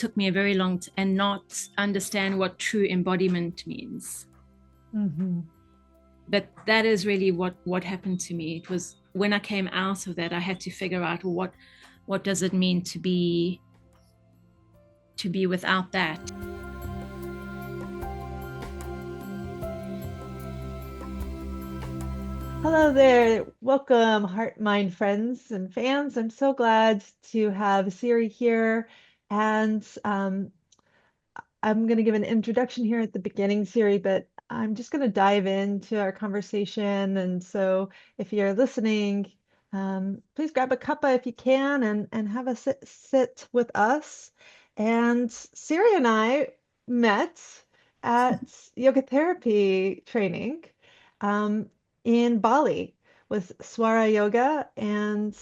took me a very long and not understand what true embodiment means. Mm-hmm. But that is really what happened to me. It was when I came out of that, I had to figure out, well, what does it mean to be without that. Hello there. Welcome, Heartmind friends and fans. I'm so glad to have Siri here. And I'm going to give an introduction here at the beginning, Siri, but I'm just going to dive into our conversation. And so if you're listening, please grab a cuppa if you can and have a sit with us. And Siri and I met at yoga therapy training um, in Bali with Swara Yoga. And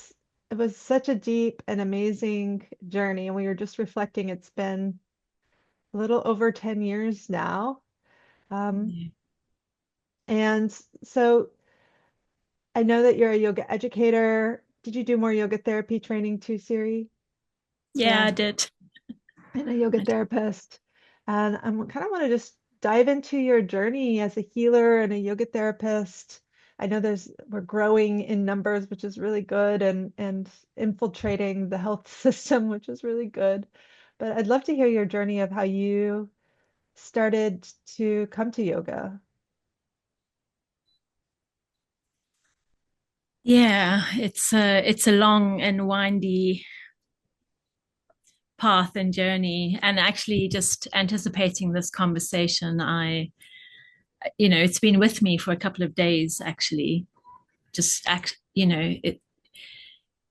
it was such a deep and amazing journey. And we were just reflecting, it's been a little over 10 years now. Um, Yeah, and so I know that you're a yoga educator. Did you do more yoga therapy training too, Siri? yeah, Yeah, I did. and a yoga I did. therapist. And I kind of want to just dive into your journey as a healer and a yoga therapist. I know we're growing in numbers, which is really good, and infiltrating the health system, which is really good. But I'd love to hear your journey of how you started to come to yoga. Yeah, it's a long and windy path and journey. And actually, just anticipating this conversation, it's been with me for a couple of days actually.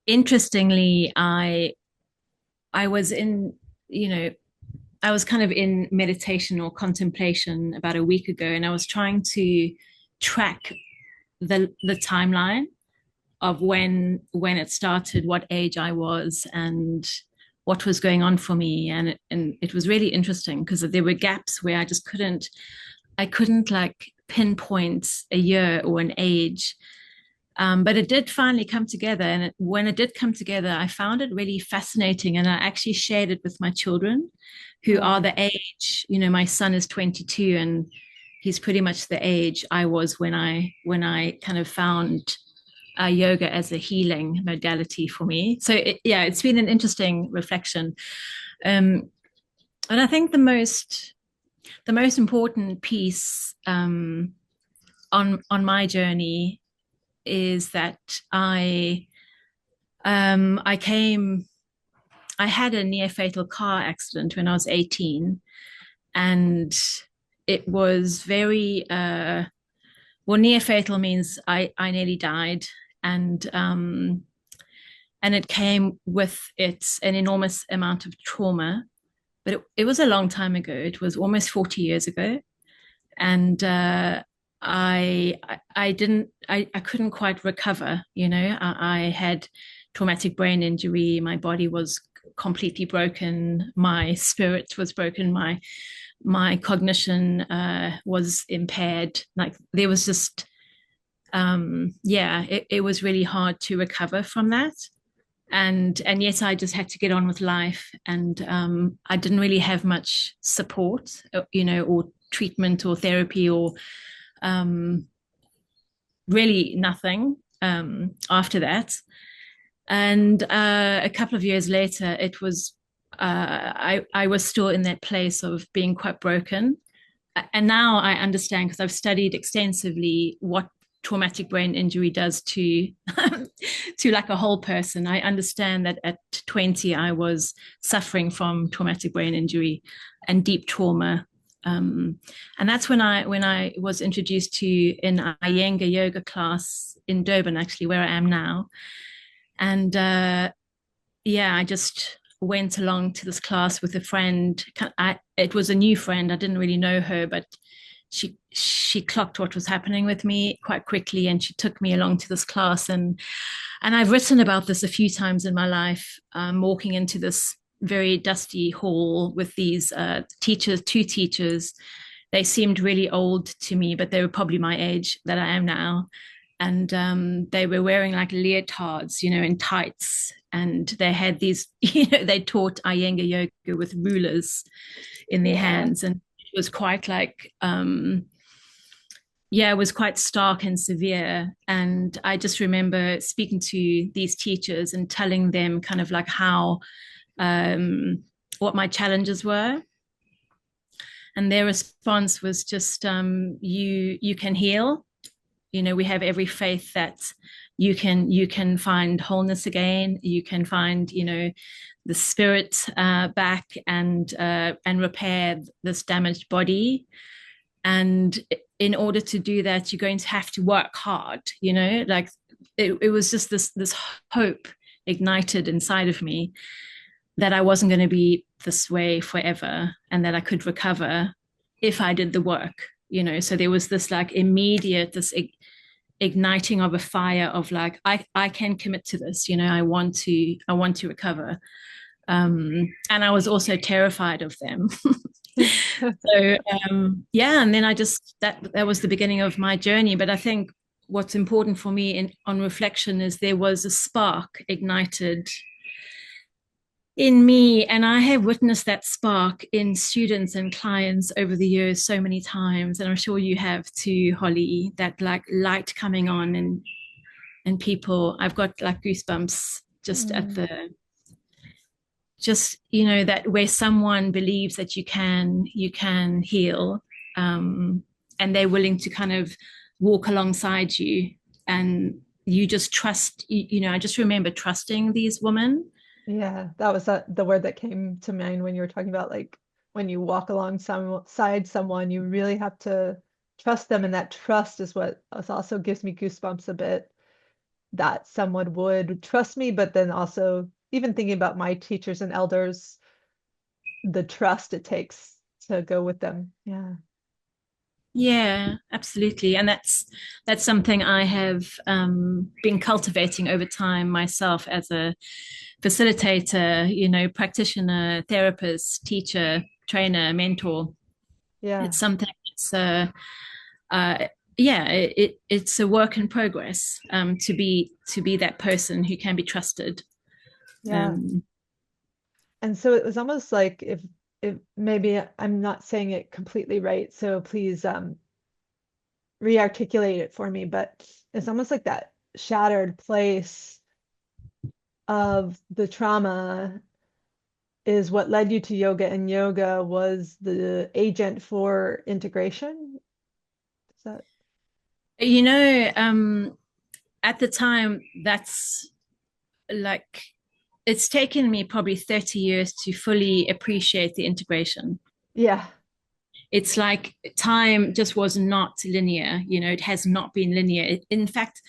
Interestingly, I was in, you know, I was kind of in meditation or contemplation about a week ago, and I was trying to track the timeline of when it started, what age I was, and what was going on for me. And it was really interesting because there were gaps where I couldn't like pinpoint a year or an age. But it did finally come together. And when it did come together, I found it really fascinating. And I actually shared it with my children who are Oh, the age, my son is 22, and he's pretty much the age I was when I kind of found yoga as a healing modality for me. So yeah, it's been an interesting reflection. Um, and I think the most important piece on my journey is that I came I had a near fatal car accident when I was 18, and it was very well, near fatal means I nearly died, and it came with an enormous amount of trauma. But it was a long time ago. It was almost 40 years ago, and I couldn't quite recover. I had traumatic brain injury. My body was completely broken. My spirit was broken. My cognition was impaired. Like there was just it was really hard to recover from that. And yet I just had to get on with life, and I didn't really have much support, or treatment or therapy or um, really nothing after that. And a couple of years later, I was still in that place of being quite broken. And now I understand, because I've studied extensively, what traumatic brain injury does to to like a whole person. I understand that at 20 I was suffering from traumatic brain injury and deep trauma. And that's when I was introduced to an Iyengar yoga class in Durban, actually, where I am now. And yeah, I just went along to this class with a friend. It was a new friend. I didn't really know her, but she clocked what was happening with me quite quickly, and she took me along to this class. And I've written about this a few times in my life. Walking into this very dusty hall with these two teachers. They seemed really old to me, but they were probably my age that I am now. and they were wearing like leotards, and tights, and they had these, they taught Iyengar yoga with rulers in their Yeah. hands, and it was quite like, yeah, it was quite stark and severe. And I just remember speaking to these teachers and telling them kind of like how, um, what my challenges were, and their response was just, you can heal. We have every faith that you can find wholeness again. You can find, the spirit back, and repair this damaged body. And in order to do that, you're going to have to work hard. Like, it was just this hope ignited inside of me that I wasn't going to be this way forever, and that I could recover if I did the work. So there was this like immediate, this igniting of a fire of like, I can commit to this. I want to recover. And I was also terrified of them. So yeah, and then I just, that was the beginning of my journey. But I think what's important for me on reflection is there was a spark ignited in me, and I have witnessed that spark in students and clients over the years so many times, and I'm sure you have too, Holly, that like light coming on, and people, I've got like goosebumps just at Mm. the, just, that where someone believes that you can heal, and they're willing to kind of walk alongside you, and you just trust. I just remember trusting these women. Yeah, that was the word that came to mind when you were talking about like when you walk alongside someone, you really have to trust them, and that trust is what also gives me goosebumps a bit, that someone would trust me, but then also even thinking about my teachers and elders, the trust it takes to go with them. Yeah. Yeah, absolutely. And that's something I have been cultivating over time myself as a facilitator, practitioner, therapist, teacher, trainer, mentor. Yeah. It's something that's uh, yeah, it's a work in progress, to be that person who can be trusted. Yeah. Um, And so it was almost like if maybe I'm not saying it completely right, so please re-articulate it for me, but it's almost like that shattered place of the trauma is what led you to yoga, and yoga was the agent for integration. Is that? you know, at the time, that's like, it's taken me probably 30 years to fully appreciate the integration. Yeah. It's like time just was not linear. It has not been linear. In fact,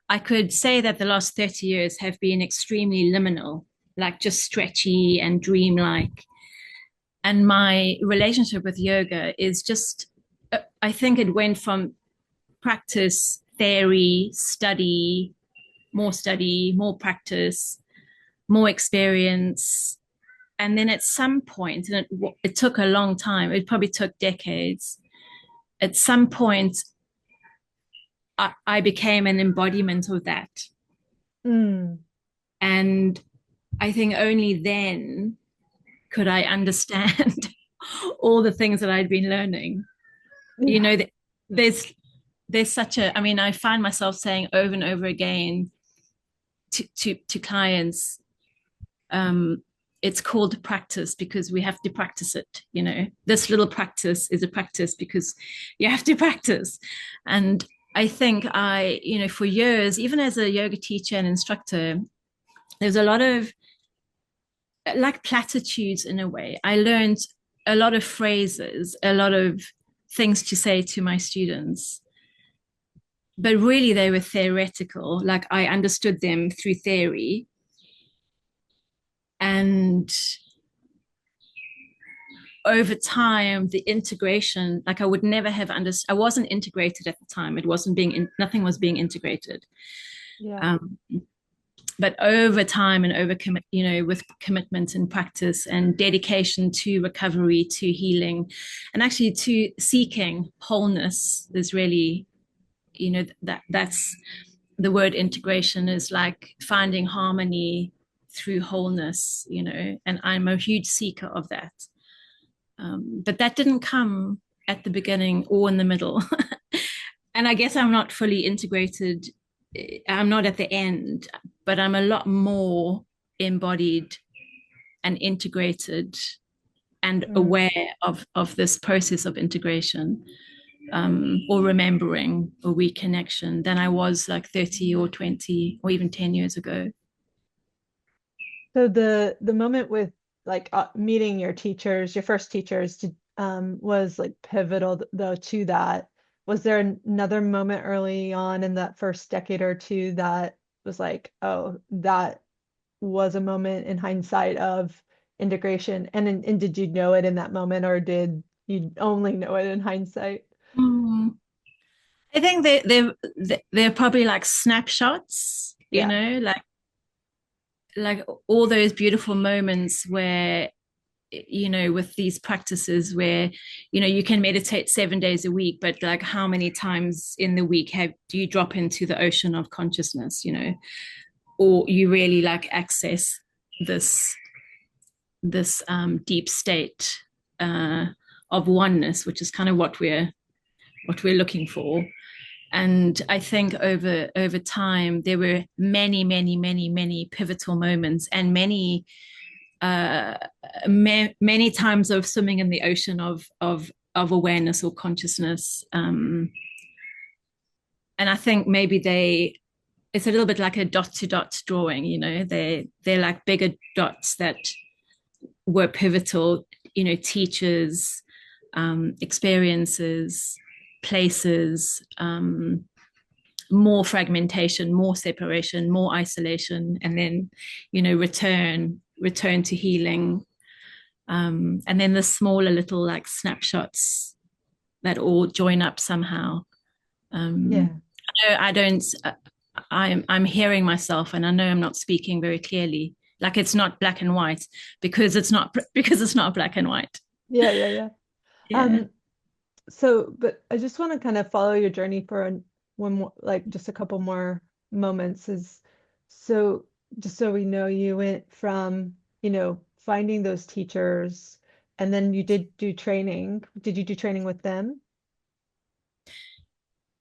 I could say that the last 30 years have been extremely liminal, like just stretchy and dreamlike. And my relationship with yoga is just, I think it went from practice, theory, study, more practice, more experience. And then at some point, and it took a long time, it probably took decades. At some point, I became an embodiment of that. Mm. And I think only then could I understand all the things that I'd been learning. You Yeah. know, there's there's such a, I mean, I find myself saying over and over again to clients, um, it's called practice because we have to practice it. This little practice is a practice because you have to practice. And I think for years, even as a yoga teacher and instructor, there's a lot of like platitudes in a way. I learned a lot of phrases, a lot of things to say to my students, but really they were theoretical. Like, I understood them through theory. And over time, the integration, like, I would never have understood. I wasn't integrated at the time. It wasn't nothing was being integrated. Yeah. Um, but over time, and with commitment and practice and dedication to recovery, to healing, and actually to seeking wholeness, is really, that's the word integration is like finding harmony through wholeness, and I'm a huge seeker of that. But that didn't come at the beginning or in the middle. And I guess I'm not fully integrated. I'm not at the end, but I'm a lot more embodied and integrated and Mm. aware of this process of integration, or remembering or reconnection than I was like 30 or 20 or even 10 years ago. So the moment with like meeting your teachers, your first teachers, was like pivotal though to that. Was there another moment early on in that first decade or two that was like, oh, that was a moment in hindsight of integration? And did you know it in that moment, or did you only know it in hindsight? Mm. I think they're probably like snapshots, Yeah. like all those beautiful moments where, with these practices where, you can meditate 7 days a week, but like how many times in the week do you drop into the ocean of consciousness, or you really like access this deep state uh, of oneness, which is kind of what we're looking for. And I think over time there were many, many, many, many pivotal moments, and uh, many times of swimming in the ocean of awareness or consciousness. And I think maybe it's a little bit like a dot to dot drawing. They're like bigger dots that were pivotal. Teachers, experiences, places. More fragmentation, more separation, more isolation, and then, return to healing. And then the smaller little like snapshots that all join up somehow. Yeah. I don't. I'm hearing myself, and I know I'm not speaking very clearly. Like it's not black and white because it's not black and white. Yeah, yeah, yeah. Yeah. Um, but I just want to kind of follow your journey for one more, like just a couple more moments. So just so we know, you went from, finding those teachers, and then you did do training. Did you do training with them?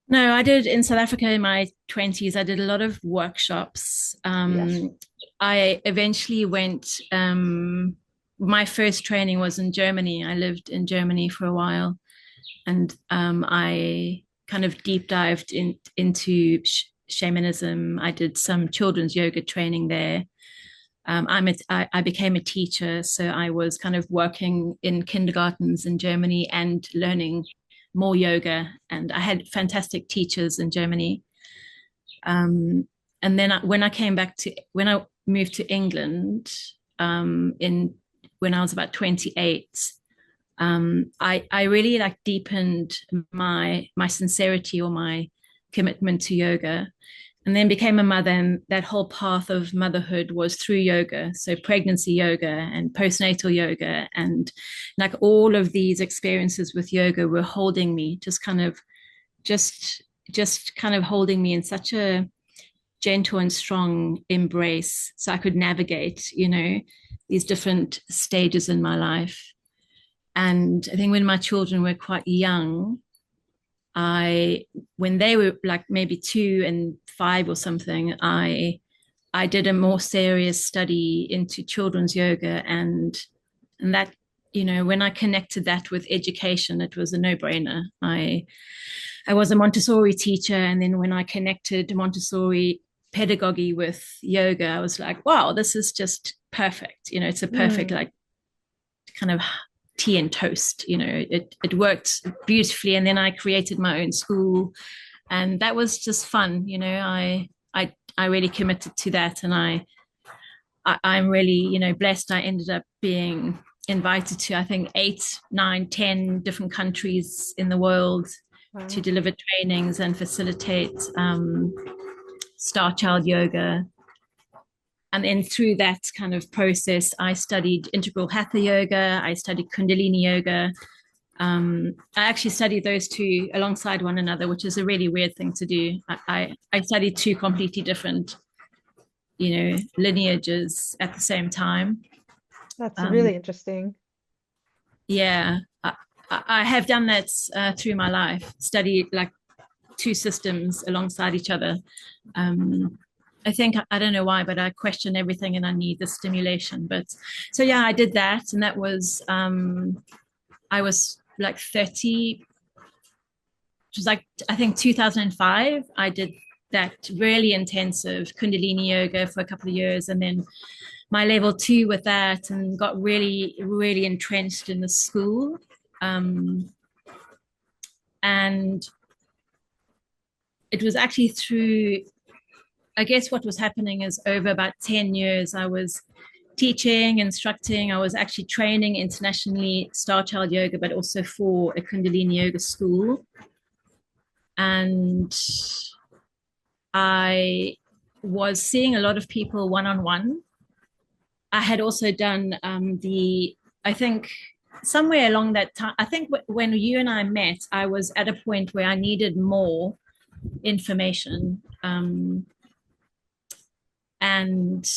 No, I did in South Africa in my 20s. I did a lot of workshops. Yes. I eventually went, my first training was in Germany. I lived in Germany for a while, and I kind of deep dived into shamanism. I did some children's yoga training there. I became a teacher, so I was kind of working in kindergartens in Germany and learning more yoga. And I had fantastic teachers in Germany. And then when I moved to England, in when I was about 28, I really like deepened my sincerity or my commitment to yoga, and then became a mother. And that whole path of motherhood was through yoga. So pregnancy yoga and postnatal yoga, and like all of these experiences with yoga were holding me, just just kind of holding me in such a gentle and strong embrace, so I could navigate, these different stages in my life. And I think when my children were quite young, I when they were like maybe 2 and 5 or something, I did a more serious study into children's yoga, and that, when I connected that with education, it was a no-brainer. I was a Montessori teacher, and then when I connected Montessori pedagogy with yoga, I was like, wow, this is just perfect. It's a perfect Mm. like kind of tea and toast. It worked beautifully. And then I created my own school, and that was just fun. I really committed to that, and I'm really, blessed. I ended up being invited to, I think, 8, 9, 10 different countries in the world to Wow. deliver trainings and facilitate Star Child Yoga. And then through that kind of process, I studied integral hatha yoga, I studied Kundalini yoga, I actually studied those two alongside one another, which is a really weird thing to do. I studied two completely different, lineages at the same time. That's Um, really interesting. yeah, I have done that through my life, studied like two systems alongside each other. Um, I think I don't know why, but I question everything and I need the stimulation. But so yeah, I did that, and that was I was like 30. It was like I think 2005. I did that really intensive Kundalini yoga for a couple of years, and then my level two with that, and got really, really entrenched in the school. Um, and it was actually through, I guess what was happening is over about 10 years, I was teaching, instructing. I was actually training internationally Star Child Yoga, but also for a Kundalini Yoga school. And I was seeing a lot of people one on one. I had also done I think somewhere along that time, I think when you and I met, I was at a point where I needed more information. And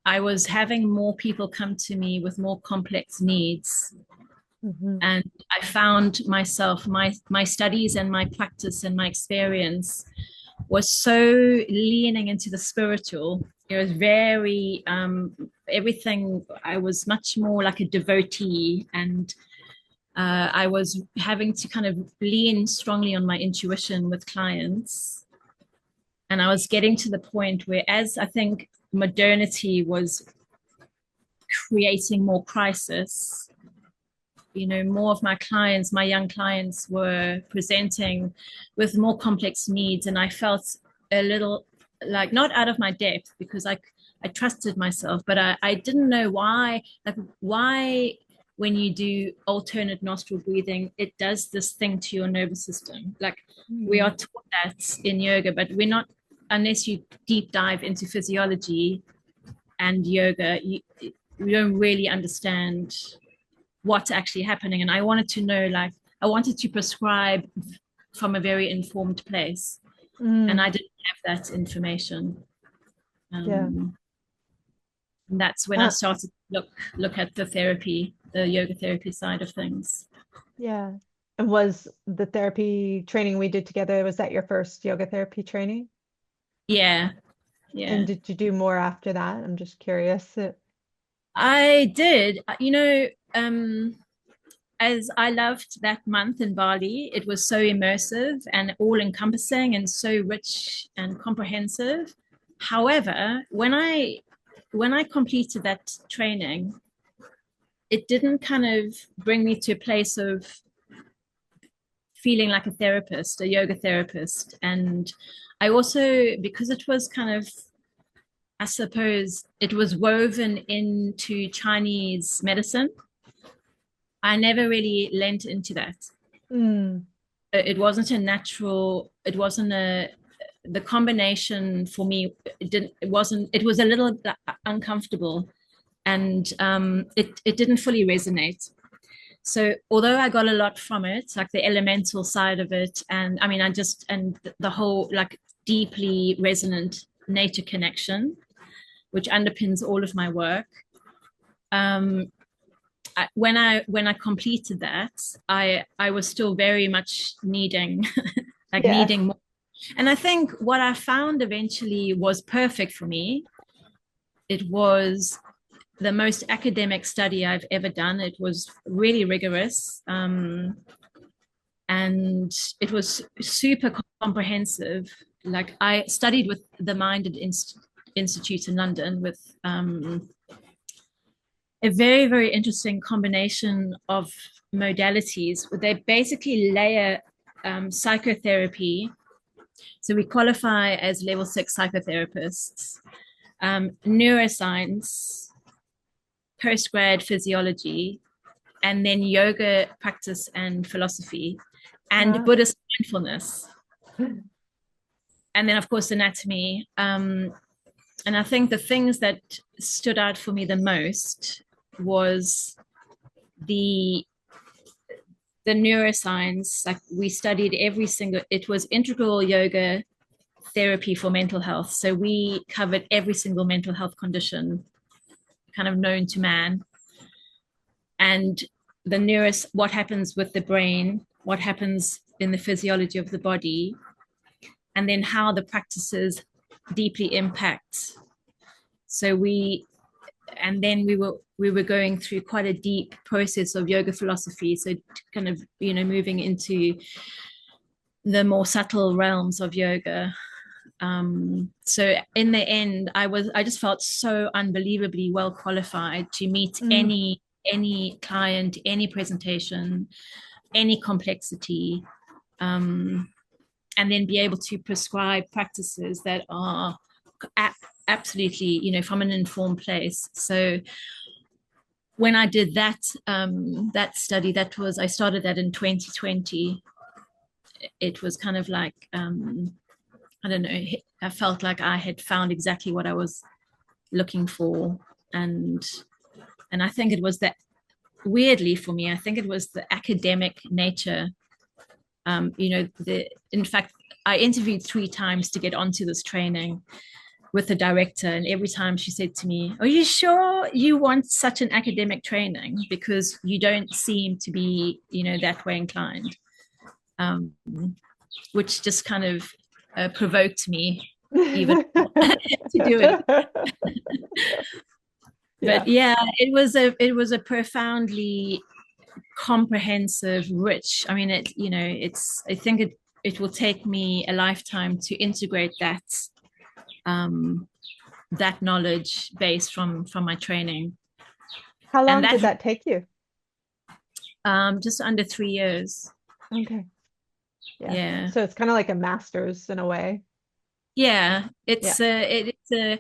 I was having more people come to me with more complex needs. Hmm. And I found myself, my studies and my practice and my experience was so leaning into the spiritual. It was very everything. I was much more like a devotee, and I was having to kind of lean strongly on my intuition with clients. And I was getting to the point where, as I think modernity was creating more crisis, more of my clients, my young clients, were presenting with more complex needs, and I felt a little like not out of my depth because I trusted myself, but I didn't know why, like why when you do alternate nostril breathing, it does this thing to your nervous system. Like we are Mm. taught that in yoga, but we're not, unless you deep dive into physiology and yoga, you don't really understand what's actually happening. And I wanted to know, like, I wanted to prescribe from a very informed place, and I Mm. didn't have that information. Yeah. And that's when I Uh, started to look at the yoga therapy side of things. yeah. And was the therapy training we did together, was that your first yoga therapy training? Yeah, And yeah. did you do more after that? I'm just curious. I did. As I loved that month in Bali, it was so immersive and all encompassing and so rich and comprehensive. However, when I completed that training, it didn't kind of bring me to a place of feeling like a therapist, a yoga therapist. And I also, because it was kind of, I suppose, it was woven into Chinese medicine, I never really lent into that. Mm. It wasn't a natural, it wasn't the combination for me, it was a little uncomfortable, and it didn't fully resonate. So although I got a lot from it, like the elemental side of it, and I mean, and the whole like deeply resonant nature connection, which underpins all of my work. Um, when I completed that, I was still very much needing like Yeah. needing more. And I think what I found eventually was perfect for me. It was the most academic study I've ever done. It was really rigorous. And it was super comprehensive. Like I studied with the Minded Institute in London with a very, very interesting combination of modalities. They basically layer psychotherapy. So we qualify as level 6 psychotherapists, neuroscience, postgrad physiology, and then yoga practice and philosophy, and Wow. Buddhist mindfulness. And then, of course, anatomy. And I think the things that stood out for me the most was the the neuroscience, like we studied every single, it was integral yoga therapy for mental health. So we covered every single mental health condition kind of known to man. And what happens with the brain, what happens in the physiology of the body, and then how the practices deeply impact. So and then we were going through quite a deep process of yoga philosophy. So kind of, moving into the more subtle realms of yoga. So in the end, I just felt so unbelievably well qualified to meet Mm. any client, any presentation, any complexity, and then be able to prescribe practices that are absolutely, from an informed place. So when I did that study, I started that in 2020. It was kind of like, I don't know, I felt like I had found exactly what I was looking for. And I think it was that, weirdly for me, I think it was the academic nature. In fact, I interviewed 3 times to get onto this training with the director, and every time she said to me, "Are you sure you want such an academic training? Because you don't seem to be, that way inclined." Um, which just kind of provoked me even to do it. But Yeah. yeah, it was a profoundly comprehensive, rich. I mean, I think it will take me a lifetime to integrate um, that knowledge base from my training, How and long did that that take you? just under 3 years. Okay. Yeah. Yeah, So it's kind of like a master's in a way. yeah. Yeah.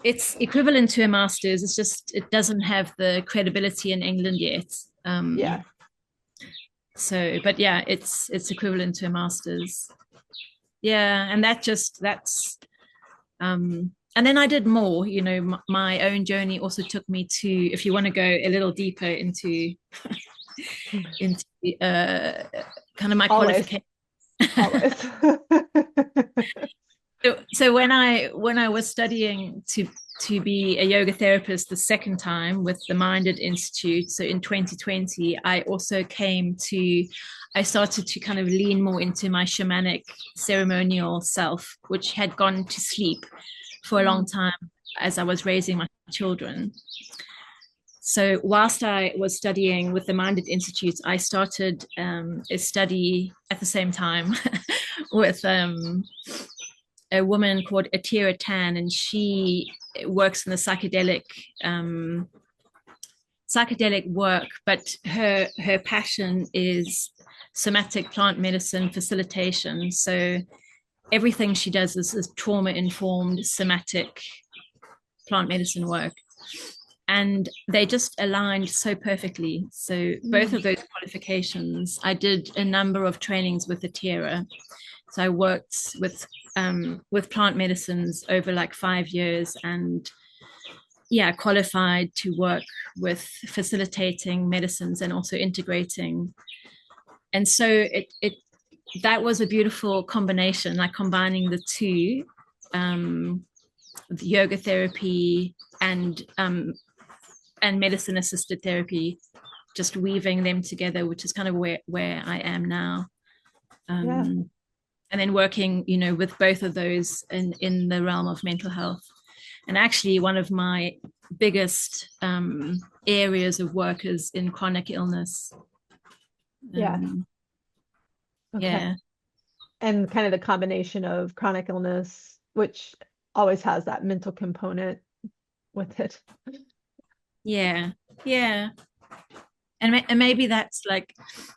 It's equivalent to a master's. It's just it doesn't have the credibility in England yet. Yeah. But yeah, it's equivalent to a master's. Yeah, and and then I did more. My own journey also took me to, if you want to go a little deeper into kind of my Always. qualification. Always. So when I was studying to be a yoga therapist the second time with the Minded Institute, so in 2020, I started to kind of lean more into my shamanic ceremonial self, which had gone to sleep for a long Mm. time as I was raising my children. So whilst I was studying with the Minded Institute, I started a study at the same time with a woman called Atira Tan, and she works in the psychedelic work, but her passion is somatic plant medicine facilitation. So everything she does is trauma informed somatic plant medicine work. And they just aligned so perfectly. So both Mm. of those qualifications, I did a number of trainings with Atira. So I worked with plant medicines over like 5 years, and yeah, qualified to work with facilitating medicines and also integrating. And so it that was a beautiful combination, like combining the two, the yoga therapy and medicine assisted therapy, just weaving them together, which is kind of where I am now. Yeah. Um, and then working, with both of those in the realm of mental health. And actually, one of my biggest areas of work is in chronic illness. Yeah. Um, Okay. yeah, And kind of the combination of chronic illness, which always has that mental component with it. yeah, yeah. And maybe that's like,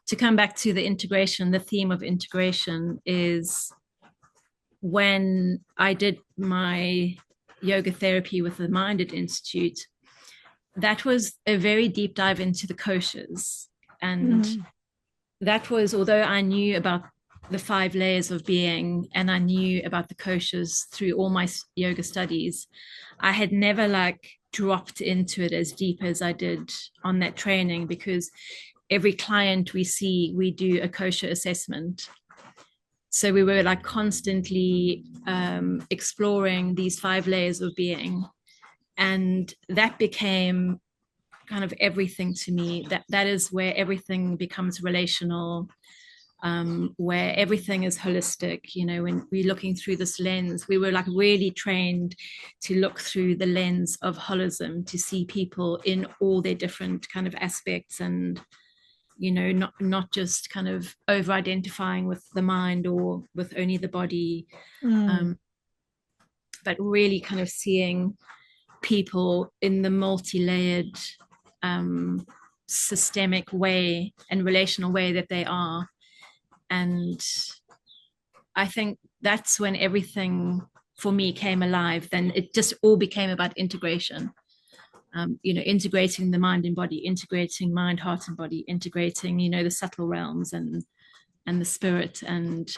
to come back to the integration, the theme of integration is, when I did my yoga therapy with the Minded Institute, that was a very deep dive into the koshas. And Mm. that was, although I knew about the 5 layers of being and I knew about the koshas through all my yoga studies, I had never like dropped into it as deep as I did on that training, because every client we see, we do a kosher assessment. So we were like constantly exploring these 5 layers of being, and that became kind of everything to me. That is where everything becomes relational, where everything is holistic. When we're looking through this lens, we were like really trained to look through the lens of holism, to see people in all their different kind of aspects, and not just kind of over identifying with the mind or with only the body, Mm. um, but really kind of seeing people in the multi-layered, um, systemic way and relational way that they are. And I think that's when everything for me came alive. Then it just all became about integration. Integrating the mind and body, integrating mind, heart, and body, integrating, the subtle realms and the spirit, and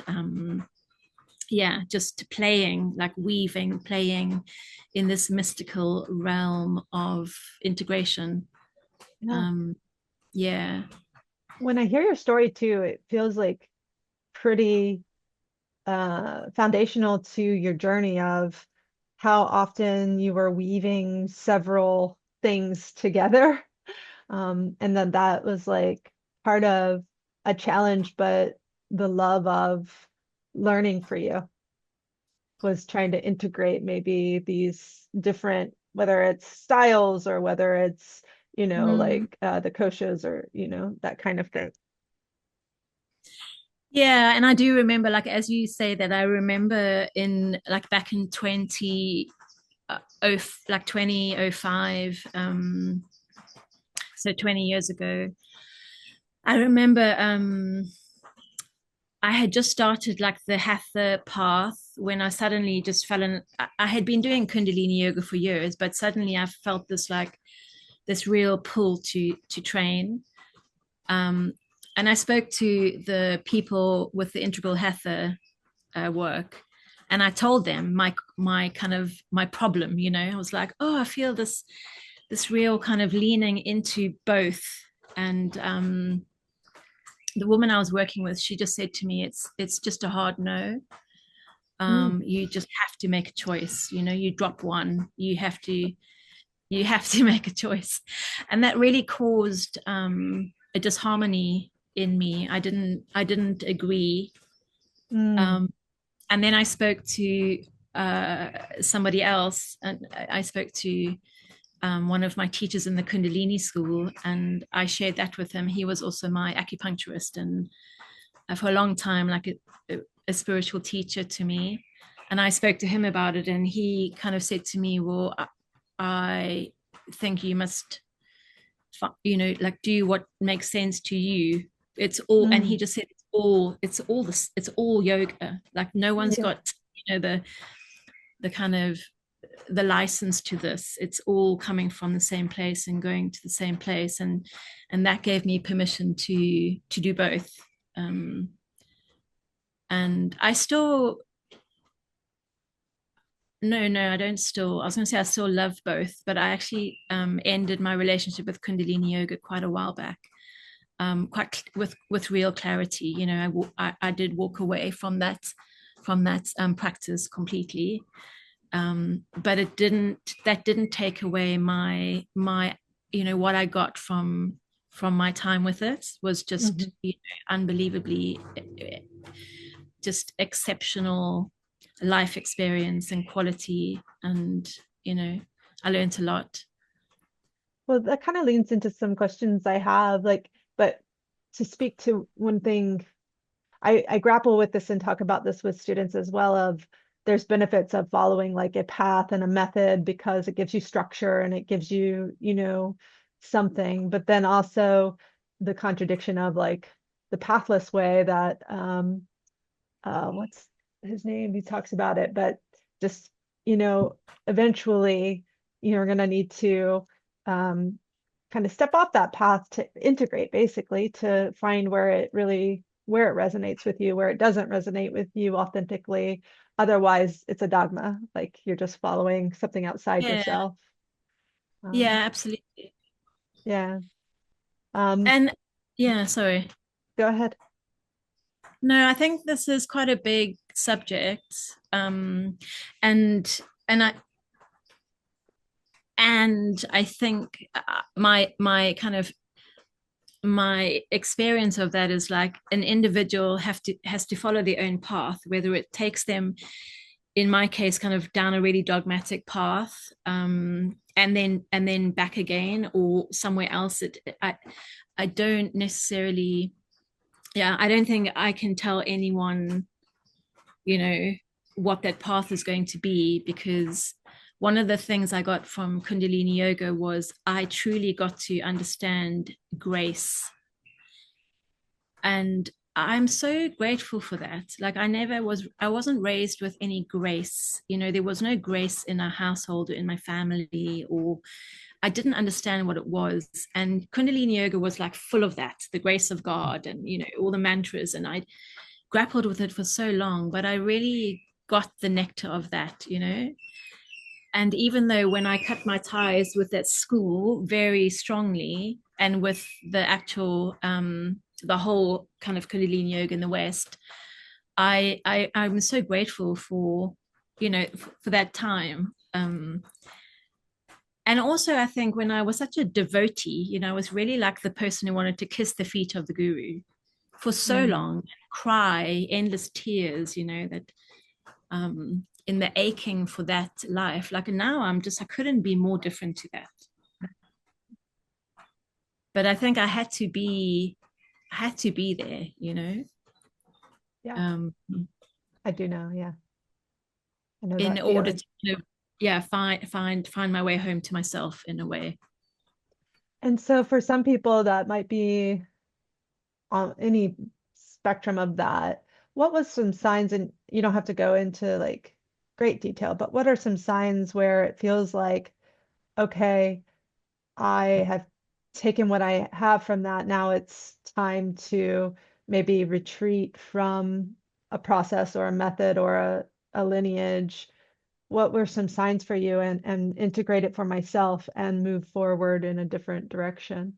yeah, just playing, like weaving, playing in this mystical realm of integration. Yeah. Um, yeah. When I hear your story too, it feels like pretty foundational to your journey of how often you were weaving several things together. And then that was like part of a challenge, but the love of learning for you was trying to integrate maybe these different, whether it's styles or whether it's, Mm. like the koshas or, that kind of thing. Yeah, and I do remember, like as you say that, I remember in like back in 2005, so 20 years ago. I remember I had just started like the hatha path when I suddenly just fell in. I had been doing Kundalini yoga for years, but suddenly I felt this real pull to train. Um, and I spoke to the people with the integral hatha work, and I told them my kind of my problem. I was like, oh, I feel this real kind of leaning into both. And the woman I was working with, she just said to me, it's just a hard no. Mm, You just have to make a choice. You drop one, you have to make a choice. And that really caused a disharmony in me. I didn't agree. mm, And then I spoke to somebody else, and I spoke to one of my teachers in the Kundalini school, and I shared that with him. He was also my acupuncturist, and for a long time, like a spiritual teacher to me. And I spoke to him about it, and he kind of said to me, "Well, I think you must, like do what makes sense to you. It's all." And he mm. just said, "It's all this. It's all yoga. Like no one's Yeah. got, the kind of the license to this. It's all coming from the same place and going to the same place." And that gave me permission to do both. Um, and I still, no, I don't still, I was going to say I still love both, but I actually ended my relationship with Kundalini yoga quite a while back, quite with real clarity. I did walk away from that practice completely. But that didn't take away my what I got from my time with it was just Mhm. unbelievably just exceptional life experience and quality, and I learned a lot. Well, that kind of leans into some questions I have, like, but to speak to one thing, I grapple with this and talk about this with students as well, of there's benefits of following like a path and a method because it gives you structure and it gives you, something, but then also the contradiction of like the pathless way that what's his name? He talks about it, but just, eventually you're going to need to um, kind of step off that path to integrate, basically, to find where it resonates with you, where it doesn't resonate with you authentically. Otherwise, it's a dogma, like you're just following something outside Yeah, yourself. Um, yeah, absolutely. yeah. Um, And Yeah, sorry. Go ahead. No, I think this is quite a big subject. And and I think my kind of my experience of that is like an individual have to has to follow their own path, whether it takes them, in my case, kind of down a really dogmatic path, and then back again, or somewhere else. I don't necessarily, yeah, I don't think I can tell anyone, you know, what that path is going to be, because one of the things I got from Kundalini Yoga was I truly got to understand grace. And I'm so grateful for that. Like I wasn't raised with any grace. There was no grace in our household or in my family, or I didn't understand what it was. And Kundalini Yoga was like full of that, the grace of God and, all the mantras. And I grappled with it for so long, but I really got the nectar of that. And even though when I cut my ties with that school very strongly, and with the actual the whole kind of Kundalini yoga in the West, I'm so grateful for, for that time. And also I think when I was such a devotee, I was really like the person who wanted to kiss the feet of the guru for so Mm. long, cry endless tears, that in the aching for that life. Like now I couldn't be more different to that. But I think I had to be there. Yeah, um, I do know. Yeah, I know in that order feeling. to, yeah, find my way home to myself in a way. And so for some people that might be on any spectrum of that, what was some signs, and you don't have to go into like great detail, but what are some signs where it feels like, okay, I have taken what I have from that. Now it's time to maybe retreat from a process or a method or a lineage. What were some signs for you, and integrate it for myself and move forward in a different direction?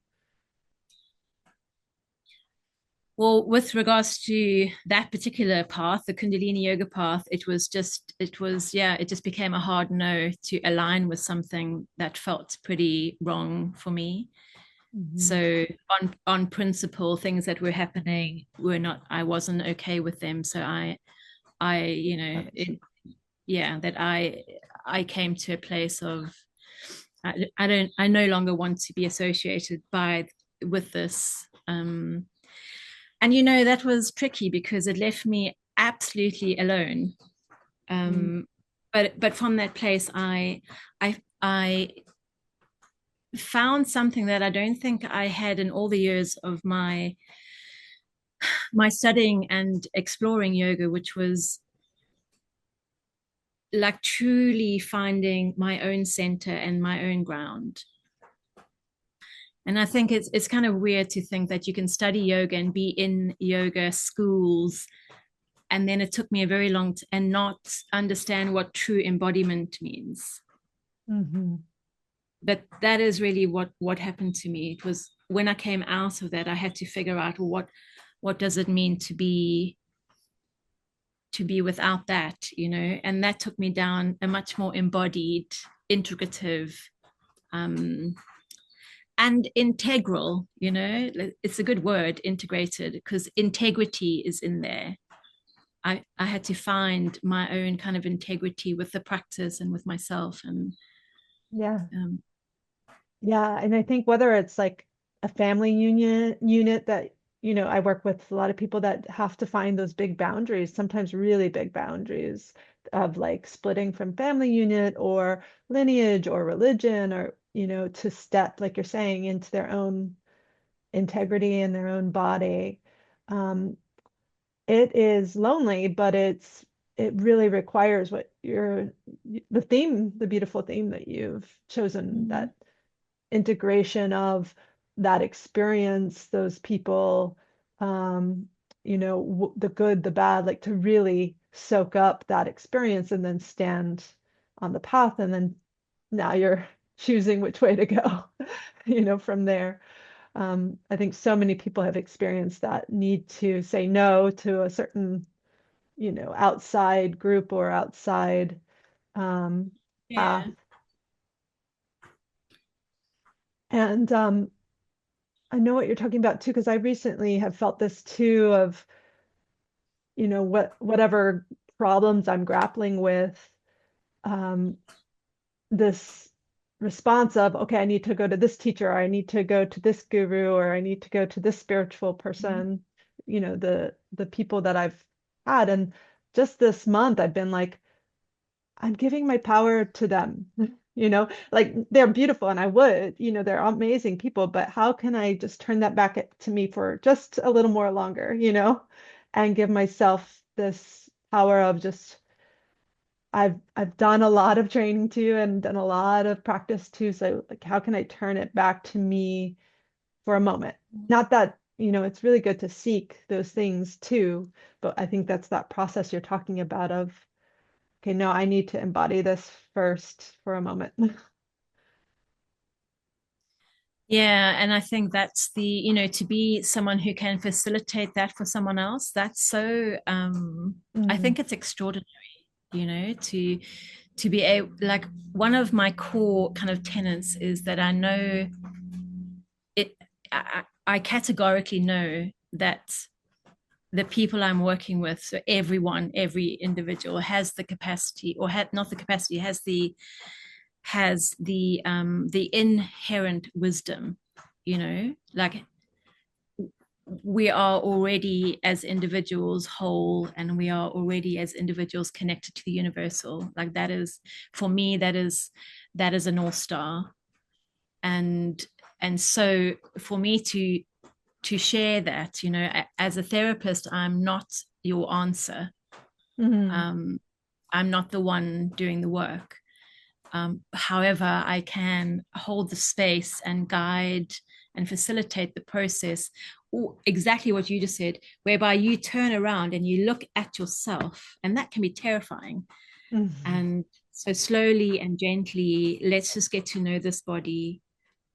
Well, with regards to that particular path, the Kundalini yoga path, it just became a hard no to align with something that felt pretty wrong for me. Hmm. So on principle, things that were happening were not, I wasn't okay with them. So I That makes sense. yeah, that I came to a place of I no longer want to be associated with this. And that was tricky because it left me absolutely alone. Mm. Um, but from that place, I found something that I don't think I had in all the years of my studying and exploring yoga, which was like truly finding my own center and my own ground. And I think it's kind of weird to think that you can study yoga and be in yoga schools, and then it took me a very long and not understand what true embodiment means. Hmm. But that is really what happened to me. It was when I came out of that, I had to figure out, well, what does it mean to be without that. And that took me down a much more embodied, integrative, um, and integral. It's a good word, integrated, because integrity is in there. I had to find my own kind of integrity with the practice and with myself. And Yeah. um, Yeah, and I think whether it's like a family unit that, I work with a lot of people that have to find those big boundaries, sometimes really big boundaries of like splitting from family unit or lineage or religion, or, to step, like you're saying, into their own integrity and their own body. Um, it is lonely, but it really requires the beautiful theme that you've chosen, mhm. that integration of that experience, those people, um, the good, the bad, like to really soak up that experience and then stand on the path. And then now you're choosing which way to go, from there. I think so many people have experienced that need to say no to a certain, outside group or outside um, path. Yeah. And I know what you're talking about too, because I recently have felt this too of, whatever problems I'm grappling with, um, this response of, okay, I need to go to this teacher, or I need to go to this guru, or I need to go to this spiritual person, the people that I've had. And just this month, I've been like, I'm giving my power to them. Like they're beautiful and I would, they're amazing people, but how can I just turn that back to me for just a little more longer, and give myself this power of just I've done a lot of training too and done a lot of practice too. So like how can I turn it back to me for a moment? Not that, it's really good to seek those things too, but I think that's that process you're talking about of, okay, no, I need to embody this first for a moment. Yeah, and I think that's to be someone who can facilitate that for someone else, that's so I Mm, think it's extraordinary, to be able, like, one of my core kind of tenets is that I know it I categorically know that the people I'm working with, so everyone, every individual has the capacity, or had not the capacity, has the inherent wisdom, like we are already as individuals whole, and we are already as individuals connected to the universal. Like that is, for me, that is a north star. And and so for me to share that, as a therapist, I'm not your answer. mm, um I'm not the one doing the work. However, I can hold the space and guide and facilitate the process, or exactly what you just said, whereby you turn around and you look at yourself, and that can be terrifying. mm, And so, slowly and gently, let's just get to know this body.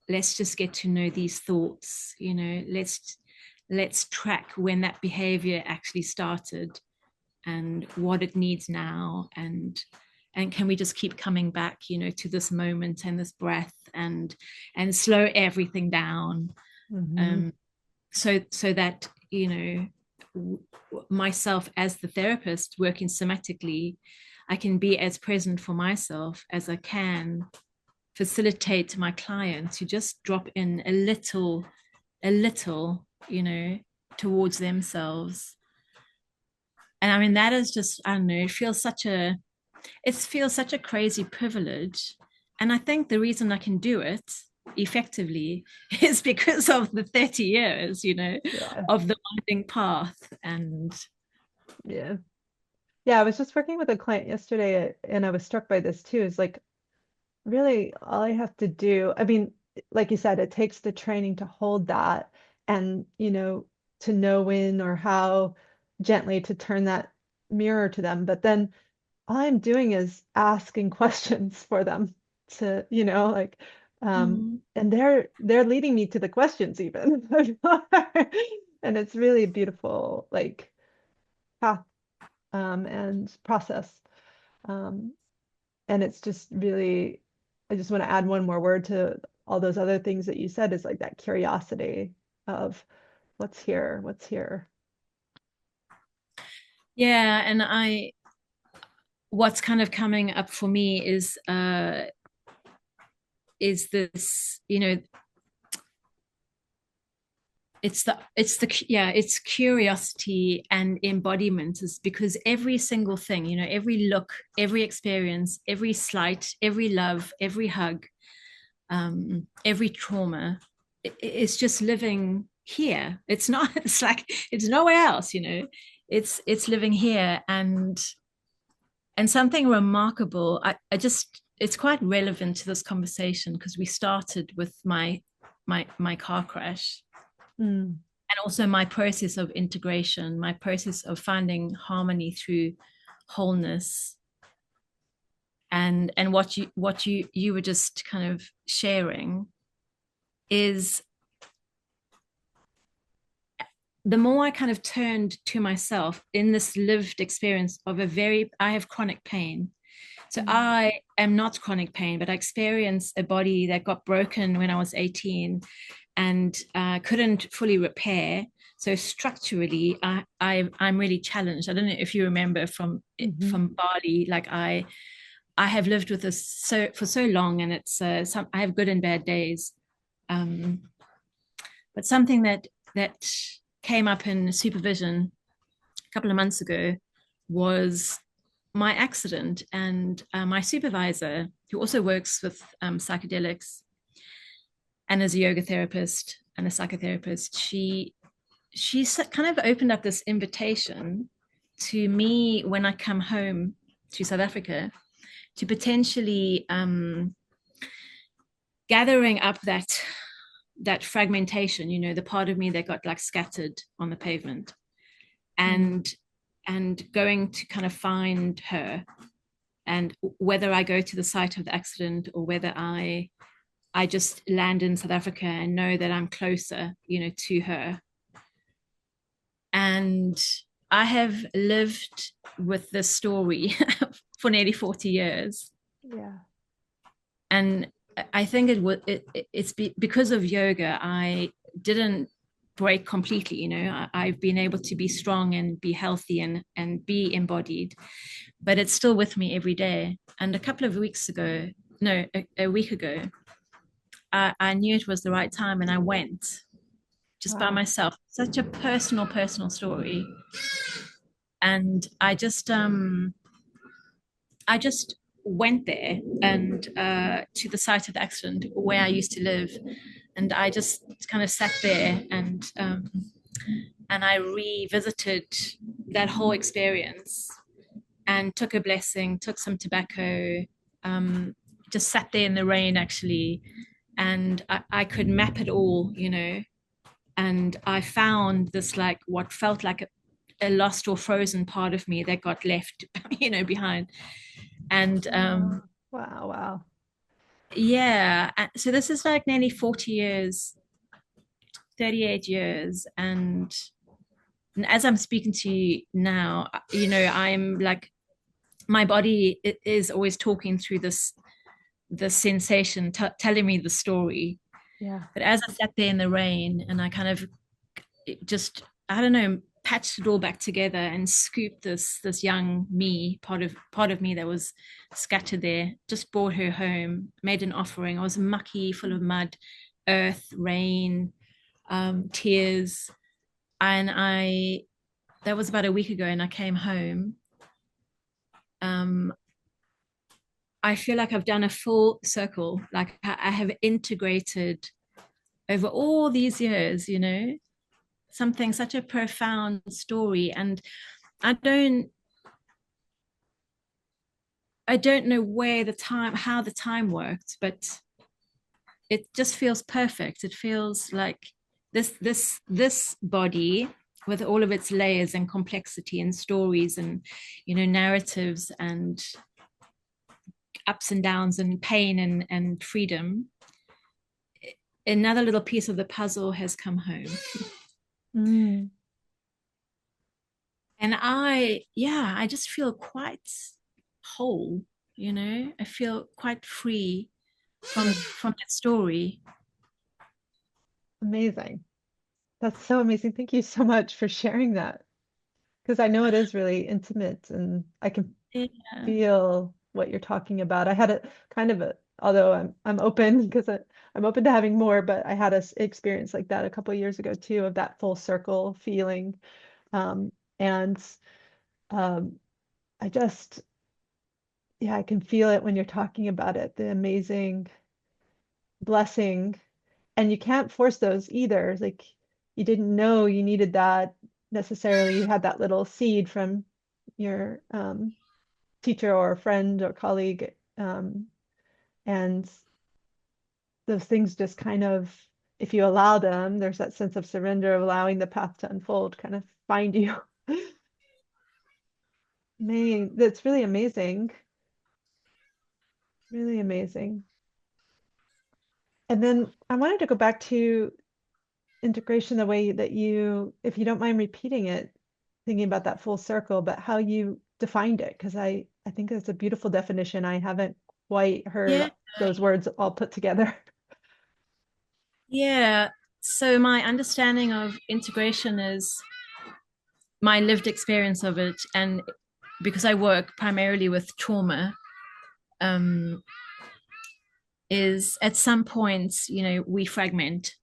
Let's just get to know these thoughts. Let's track when that behavior actually started and what it needs now, and can we just keep coming back, to this moment and this breath, and slow everything down, mhm, um so that, myself as the therapist working somatically, I can be as present for myself as I can facilitate my client to just drop in a little, towards themselves. And I mean, that is just, I don't know, it feels such a crazy privilege. And I think the reason I can do it effectively is because of the 30 years, yeah, of the winding path. And yeah. Yeah, I was just working with a client yesterday and I was struck by this too. Is like really all I have to do, I mean, like you said, it takes the training to hold that and, to know when or how gently to turn that mirror to them. But then all I'm doing is asking questions for them to, like, mm, and they're leading me to the questions even. And it's really a beautiful like path and process. Um, and it's just really, I just want to add one more word to all those other things that you said is like that curiosity of what's here, what's here. yeah, and what's kind of coming up for me is this, it's curiosity and embodiment, is because every single thing, every look, every experience, every slight, every love, every hug, every trauma, it's just living here. It's not, it's like it's nowhere else, it's living here. And something remarkable, I just, it's quite relevant to this conversation because we started with my car crash, Mm, and also my process of integration, my process of finding harmony through wholeness. And what you were just kind of sharing is the more I kind of turned to myself in this lived experience of I have chronic pain. So Mm. I am not chronic pain, but I experienced a body that got broken when I was 18 and couldn't fully repair. So structurally, I'm really challenged. I don't know if you remember Mhm. from Bali, like I have lived with this for so long, and it's I have good and bad days. Um, but something that came up in supervision a couple of months ago was my accident, and my supervisor, who also works with psychedelics and is a yoga therapist and a psychotherapist, she kind of opened up this invitation to me when I come home to South Africa to potentially gathering up that fragmentation, the part of me that got like scattered on the pavement, Mm. and going to kind of find her, and whether I go to the site of the accident or whether I just land in South Africa and know that I'm closer, to her. And I have lived with this story for nearly 40 years. Yeah. And I think it's because of yoga, I didn't break completely. I've been able to be strong and be healthy and be embodied, but it's still with me every day. And a couple of weeks ago, no, a week ago, I knew it was the right time, and I went just by Wow. myself. Such a personal story. And I just went there and to the site of the accident where I used to live, and I just kind of sat there and I revisited that whole experience and took a blessing, took some tobacco, um, just sat there in the rain actually, and I could map it all, and I found this like what felt like a lost or frozen part of me that got left, behind. And Wow. Wow. Wow. yeah, so this is like nearly 40 years, 38 years, and as I'm speaking to you now, I'm like my body is always talking through this sensation, telling me the story. Yeah. But as I sat there in the rain and I kind of just, I don't know, patched it all back together and scooped this young me, part of me that was scattered there, just brought her home, made an offering. I was mucky, full of mud, earth, rain, tears. And that was about a week ago, and I came home. um I feel like I've done a full circle, like I have integrated over all these years, something, such a profound story. And I don't I don't know how the time worked, but it just feels perfect. It feels like this body with all of its layers and complexity and stories and narratives and ups and downs and pain and freedom. Another little piece of the puzzle has come home. Mm. And I just feel quite whole, I feel quite free from that story. Amazing. That's so amazing. Thank you so much for sharing that because I know it is really intimate and I can Yeah. feel what you're talking about. I had a kind of a, although I'm open because I'm open to having more, but I had a experience like that a couple of years ago too, of that full circle feeling. And um, I just, yeah, I can feel it when you're talking about it, the amazing blessing. And you can't force those either. It's like you didn't know you needed that necessarily. You had that little seed from your teacher or friend or colleague. And those things just kind of, if you allow them, there's that sense of surrender of allowing the path to unfold, kind of find you. Man, that's really amazing. Really amazing. And then I wanted to go back to integration the way that you, if you don't mind repeating it, thinking about that full circle, but how you defined it, because I think it's a beautiful definition. I haven't quite heard Yeah. those words all put together. Yeah. So my understanding of integration is my lived experience of it, and because I work primarily with trauma, um, is at some points, we fragment,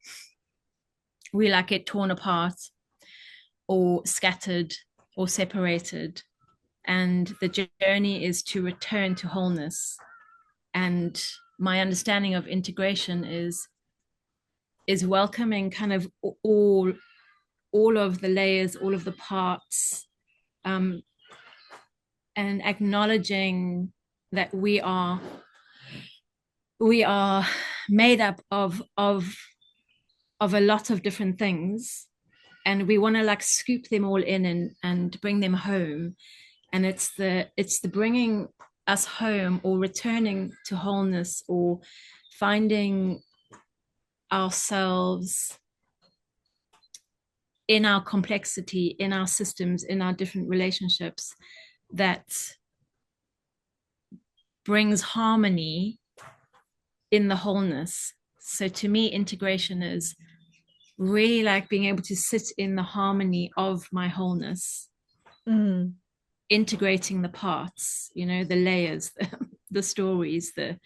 we like get torn apart or scattered or separated. And the journey is to return to wholeness. And my understanding of integration is welcoming kind of all of the layers, all of the parts, um, and acknowledging that we are made up of a lot of different things, and we want to like scoop them all in and bring them home. And it's the bringing us home or returning to wholeness or finding ourselves in our complexity, in our systems, in our different relationships, that brings harmony in the wholeness. So to me, integration is really like being able to sit in the harmony of my wholeness, Mm, integrating the parts, the layers, the stories, the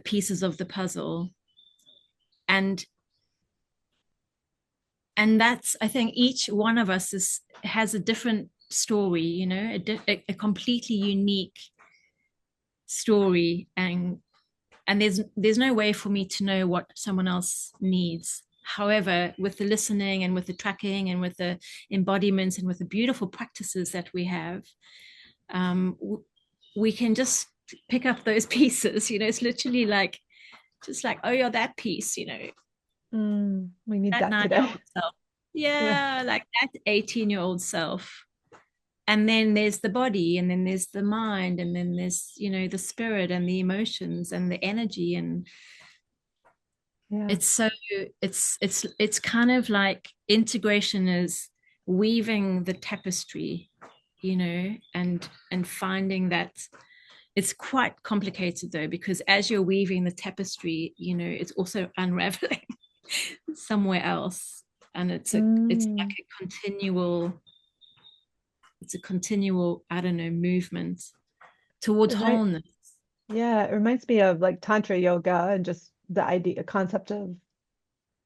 pieces of the puzzle. And that's, I think, each one of us has a different story, a completely unique story. And there's no way for me to know what someone else needs. However, with the listening and with the tracking and with the embodiments and with the beautiful practices that we have, um, we can just pick up those pieces. It's literally like, just like, oh, you're that piece, we need that that 9 year today. old self. Yeah. Yeah, like that 18-year-old self. And then there's the body, and then there's the mind, and then there's, the spirit and the emotions and the energy. And Yeah. it's so it's kind of like integration is weaving the tapestry, and finding that it's quite complicated though, because as you're weaving the tapestry, it's also unraveling somewhere else. And it's like Mm. a continual, I don't know, movement towards Right. wholeness. Yeah, it reminds me of like Tantra yoga and just the idea, concept of,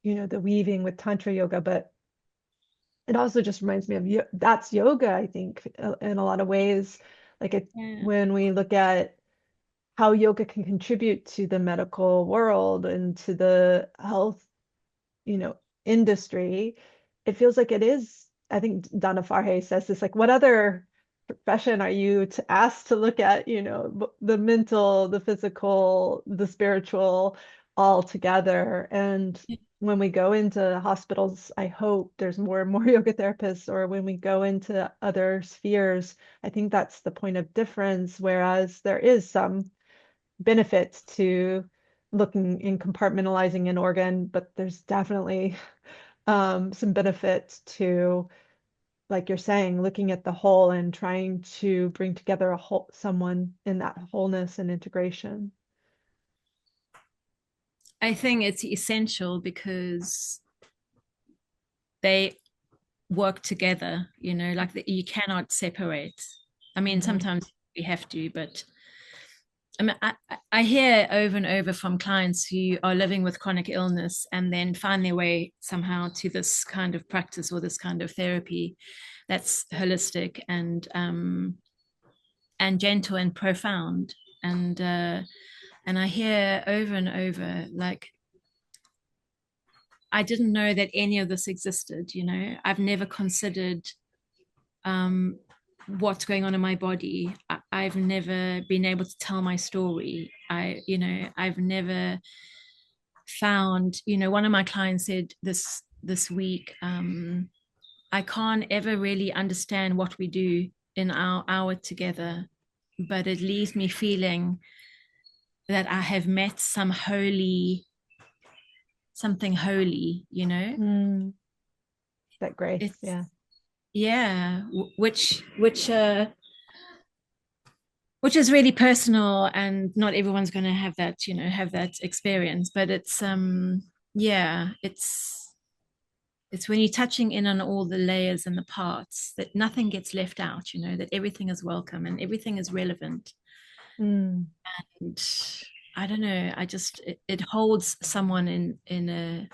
the weaving with Tantra yoga, but it also just reminds me of that's yoga, I think, in a lot of ways. Like Yeah. when we look at how yoga can contribute to the medical world and to the health, you know, industry, it feels like it is. I think Donna Farhe says this, like, what other profession are you to ask to look at, the mental, the physical, the spiritual all together? And when we go into hospitals, I hope there's more and more yoga therapists, or when we go into other spheres, I think that's the point of difference. Whereas there is some benefits to looking in compartmentalizing an organ, but there's definitely some benefits to, like you're saying, looking at the whole and trying to bring together a whole someone in that wholeness and integration. I think it's essential because they work together, like you cannot separate. I mean, Mhm. sometimes we have to, but I mean, I hear over and over from clients who are living with chronic illness and then find their way somehow to this kind of practice or this kind of therapy that's holistic and gentle and profound. And I hear over and over, like, I didn't know that any of this existed. I've never considered um, what's going on in my body. I've never been able to tell my story. I've never found, one of my clients said this week, I can't ever really understand what we do in our hour together, but it leaves me feeling that I have met some holy something holy, you know. Mm, that grace. It's Yeah. yeah, which is really personal, and not everyone's going to have that, you know, have that experience. But it's yeah, it's when you're touching in on all the layers and the parts, that nothing gets left out, you know, that everything is welcome and everything is relevant. Mm, And I don't know, I just it holds someone in a,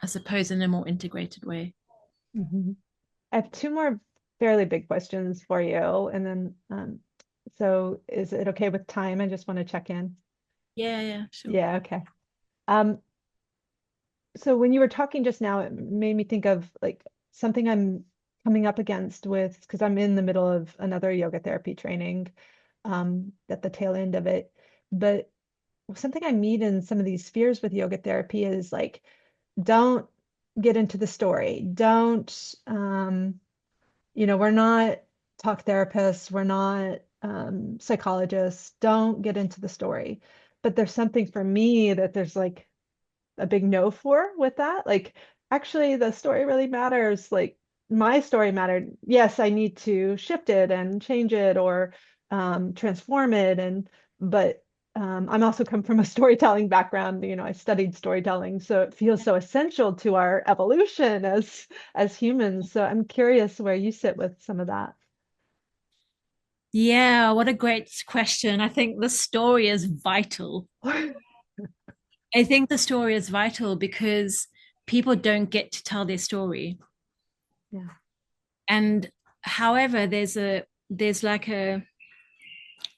I suppose, in a more integrated way. mhm. I have two more fairly big questions for you, and then so is it okay with time? I just want to check in. Yeah, yeah, sure. Yeah, okay. Um, so when you were talking just now, it made me think of like something I'm coming up against with, because I'm in the middle of another yoga therapy training, at the tail end of it. But something I meet in some of these spheres with yoga therapy is like, don't get into the story. Don't, we're not talk therapists, we're not psychologists. Don't get into the story. But there's something for me that there's like a big no for with that. Like, actually, the story really matters. Like, my story mattered. Yes, I need to shift it and change it or transform it. But I'm also come from a storytelling background. I studied storytelling, so it feels so essential to our evolution as humans. So I'm curious where you sit with some of that. Yeah, what a great question. I think the story is vital. I think the story is vital because people don't get to tell their story. Yeah. And however, there's like a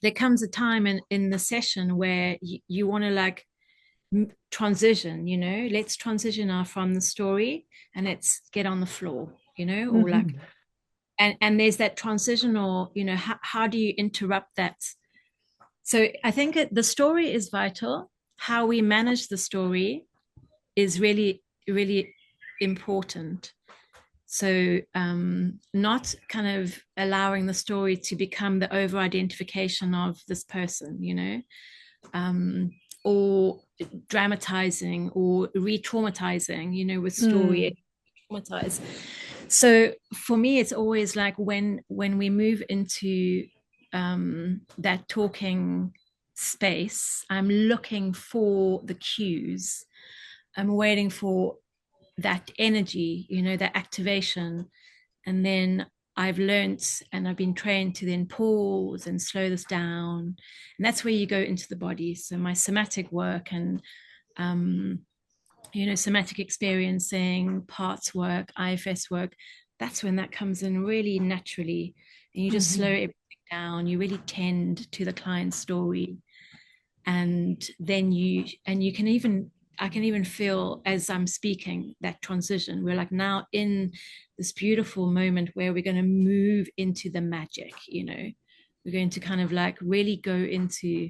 there comes a time in the session where you want to like transition, you know, let's transition now from the story and let's get on the floor, you know, or like, Mhm. and there's that transition, or you know, how do you interrupt that? So I think the story is vital. How we manage the story is really, really important. So not kind of allowing the story to become the over identification of this person, you know, um, or dramatizing or re-traumatizing, you know, with story Mm, traumatize. So for me, it's always like when we move into that talking space, I'm looking for the cues. I'm waiting for that energy, you know, that activation. And then I've learnt and I've been trained to then pause and slow this down. And that's where you go into the body. So my somatic work and, um, you know, somatic experiencing, parts work, IFS work, that's when that comes in really naturally. And you just slow mhm, everything down. You really tend to the client's story, and then you can even, I can even feel as I'm speaking that transition. We're like now in this beautiful moment where we're going to move into the magic, you know, we're going to kind of like really go into,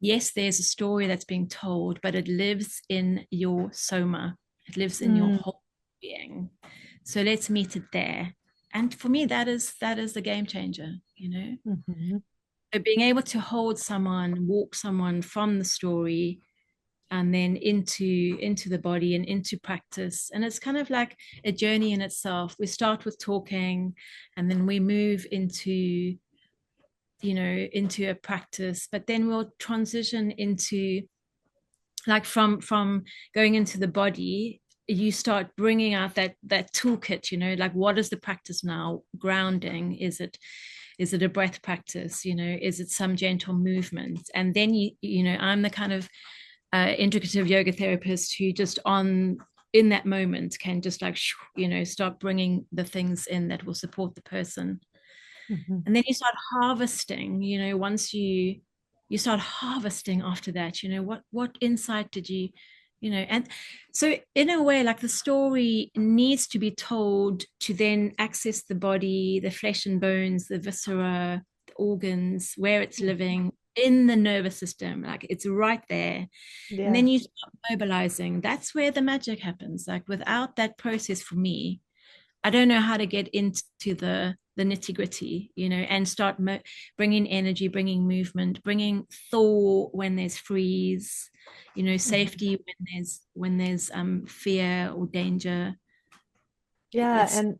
yes, there's a story that's being told, but it lives in your soma, it lives in your mm, whole being. So let's meet it there. And for me, that is the game changer, you know. mhm, So being able to hold someone, walk someone from the story and then into the body and into practice, and it's kind of like a journey in itself. We start with talking and then we move into, you know, into a practice, but then we'll transition into like from going into the body, you start bringing out that toolkit, you know, like what is the practice now? Grounding, is it a breath practice, you know, is it some gentle movement? And then you know, I'm the kind of integrative yoga therapist who just on in that moment can just like, you know, start bringing the things in that will support the person. mhm, And then you start harvesting, you know, once you start harvesting after that, you know, what insight did you, you know. And so in a way, like the story needs to be told to then access the body, the flesh and bones, the viscera, the organs, where it's mhm. living in the nervous system, like it's right there. And then Yeah. you start mobilizing. That's where the magic happens. Like without that process, for me, I don't know how to get into the nitty gritty, and start bringing energy, bringing movement, bringing thaw when there's freeze, Mhm. safety when there's fear or danger. Yeah, It's and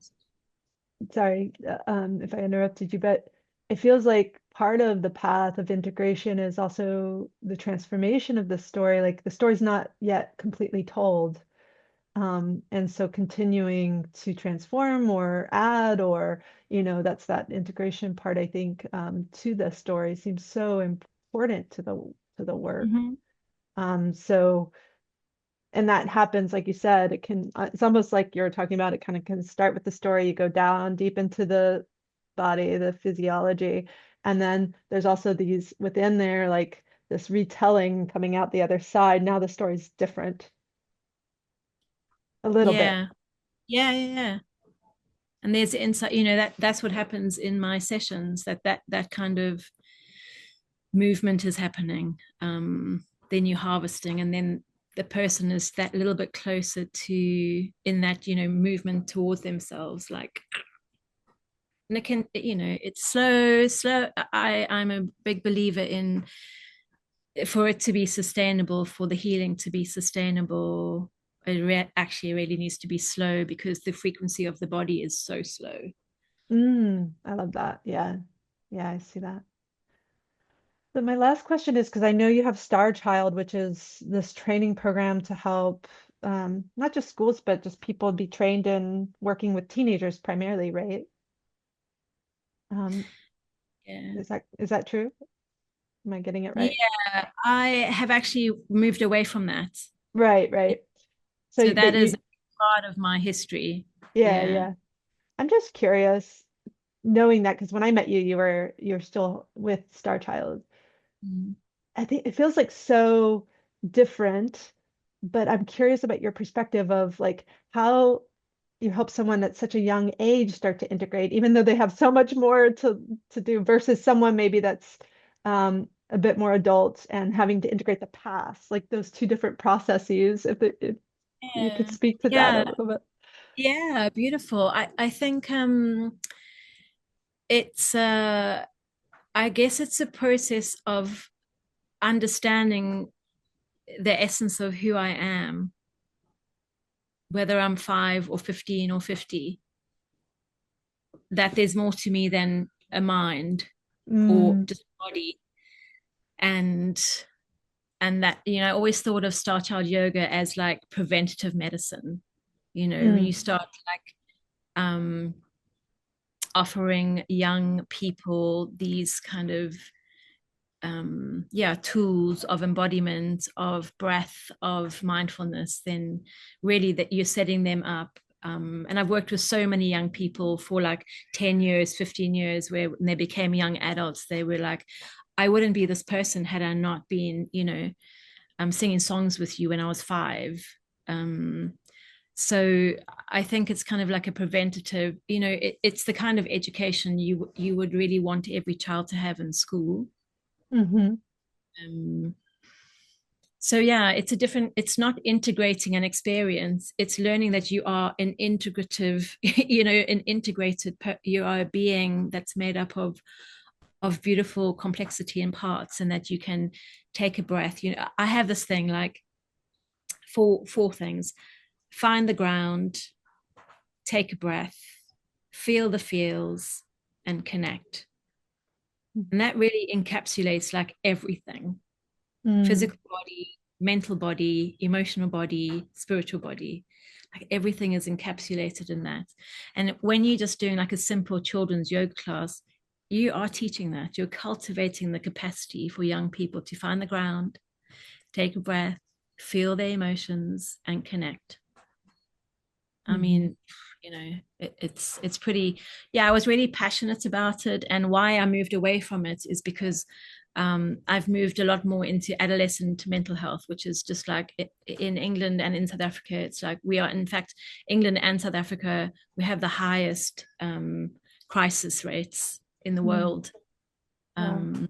sorry, if I interrupted you, but it feels like part of the path of integration is also the transformation of the story. Like the story's not yet completely told. And so continuing to transform or add, or, that's that integration part, I think, to the story seems so important to the work. Mhm. So and that happens, like you said, it's almost like you're talking about, it kind of can start with the story, you go down deep into the body, the physiology, and then there's also these within there, like this retelling coming out the other side. Now the story's different a little bit. Yeah, yeah. And there's insight, that's what happens in my sessions, that kind of movement is happening. Then you're harvesting, and then the person is that little bit closer to in that movement towards themselves, like, and it can, it's slow. I'm a big believer in, for it to be sustainable, for the healing to be sustainable, actually really needs to be slow, because the frequency of the body is so slow. I love that. Yeah. Yeah, I see that. But my last question is because I know you have Star Child, which is this training program to help not just schools, but just people be trained in working with teenagers primarily, right? Um, Yeah. is that true? Am I getting it right? Yeah, I have actually moved away from that. Right, right. So But that is you, a part of my history. yeah, Yeah. yeah. I'm just curious, knowing that because when I met you, you're still with Star Child. Mm. I think it feels like so different, but I'm curious about your perspective of like how you help someone at such a young age start to integrate, even though they have so much more to do versus someone maybe that's a bit more adult and having to integrate the past, like those two different processes. If you could Yeah. speak to that a Yeah. little bit. Yeah. Beautiful. I think it's I guess it's a process of understanding the essence of who I am, whether I'm 5 or 15 or 50, that there's more to me than a mind or Mm, just a body. And that, I always thought of Star Child Yoga as like preventative medicine. When mm, you start like um offering young people these kind of tools of embodiment, of breath, of mindfulness, then really that you're setting them up. And I've worked with so many young people for like 10 years, 15 years, where when they became young adults, they were like, I wouldn't be this person had I not been, singing songs with you when I was 5. Um, so I think it's kind of like a preventative, it's the kind of education you would really want every child to have in school. hmm um, so yeah, it's not integrating an experience, it's learning that you are an integrative, an integrated you are a being that's made up of beautiful complexity and parts, and that you can take a breath. I have this thing like four things: find the ground, take a breath, feel the feels, and connect. And that really encapsulates like everything: mm, physical body, mental body, emotional body, spiritual body. Like everything is encapsulated in that. And when you're just doing like a simple children's yoga class, you are teaching that. You're cultivating the capacity for young people to find the ground, take a breath, feel their emotions, and connect. I hmm mean, it's pretty. Yeah, I was really passionate about it, and why I moved away from it is because I've moved a lot more into adolescent mental health, which is just like in England and in South Africa. It's like we are, in fact, England and South Africa, we have the highest crisis rates in the mm, world. wow, Um,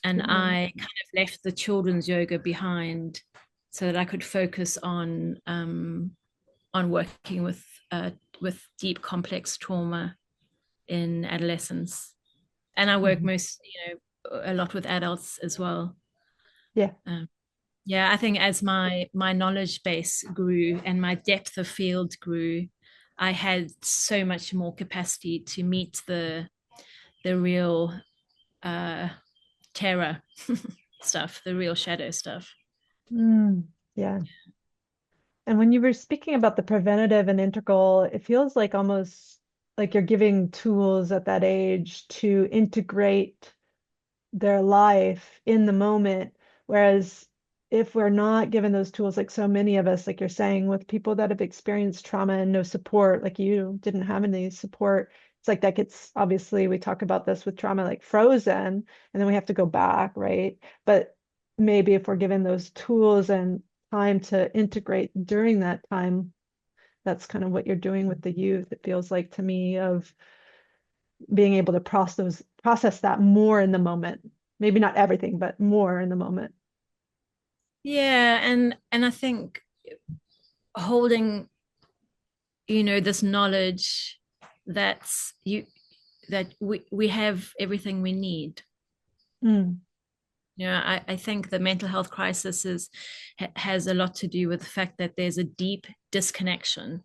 and didn't know that. I kind of left the children's yoga behind so that I could focus on working with with deep complex trauma in adolescence, and I work Mhm. most, a lot with adults as well. Yeah. Um, yeah, I think as my knowledge base grew and my depth of field grew, I had so much more capacity to meet the real uh, terror stuff, the real shadow stuff. Yeah. And when you were speaking about the preventative and integral, it feels like almost like you're giving tools at that age to integrate their life in the moment. Whereas if we're not given those tools, like so many of us, like you're saying, with people that have experienced trauma and no support, like you didn't have any support, it's like that gets, obviously, we talk about this with trauma, like frozen, and then we have to go back, right? But maybe if we're given those tools and time to integrate during that time, that's kind of what you're doing with the youth. It feels like to me of being able to process that more in the moment. Maybe not everything, but more in the moment. Yeah, and I think holding, this knowledge that's you that we have everything we need. Mm, I think the mental health crisis has a lot to do with the fact that there's a deep disconnection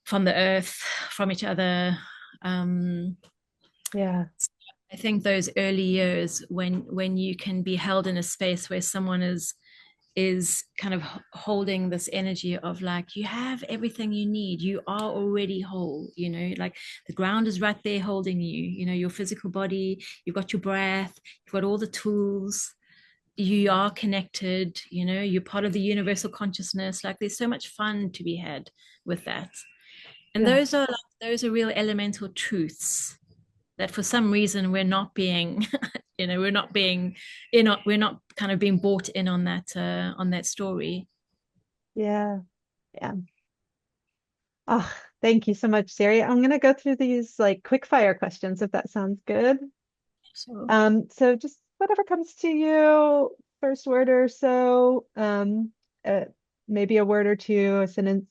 from the earth, from each other. Um, yeah, I think those early years when you can be held in a space where someone is kind of holding this energy of like, you have everything you need, you are already whole, like the ground is right there holding you, your physical body, you've got your breath, you've got all the tools, you are connected, you're part of the universal consciousness. Like there's so much fun to be had with that. And yeah, those are real elemental truths that for some reason we're not being we're not being we're not kind of being bought in on that story. yeah, yeah. Oh, thank you so much, Siri. I'm gonna go through these like quick fire questions if that sounds good. So So just whatever comes to you, first word or so, uh, maybe a word or two, a sentence.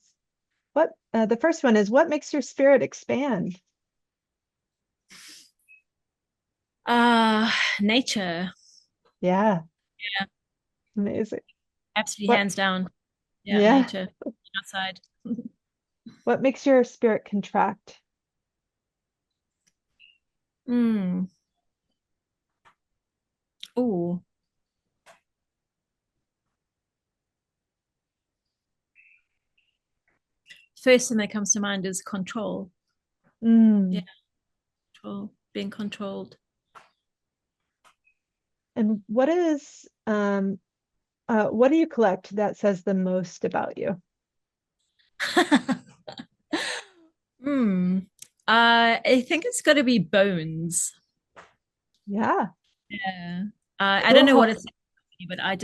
The first one is, what makes your spirit expand? uh nature. Yeah, Yeah, amazing. absolutely, What, hands down. Yeah, yeah, nature, outside. what makes your spirit contract? mm. Oh, first thing that comes to mind is control. Yeah, Mm. control, being controlled. And what do you collect that says the most about you? Hmm. I think it's got to be bones. Yeah, Yeah. I don't know what cool. it's, but I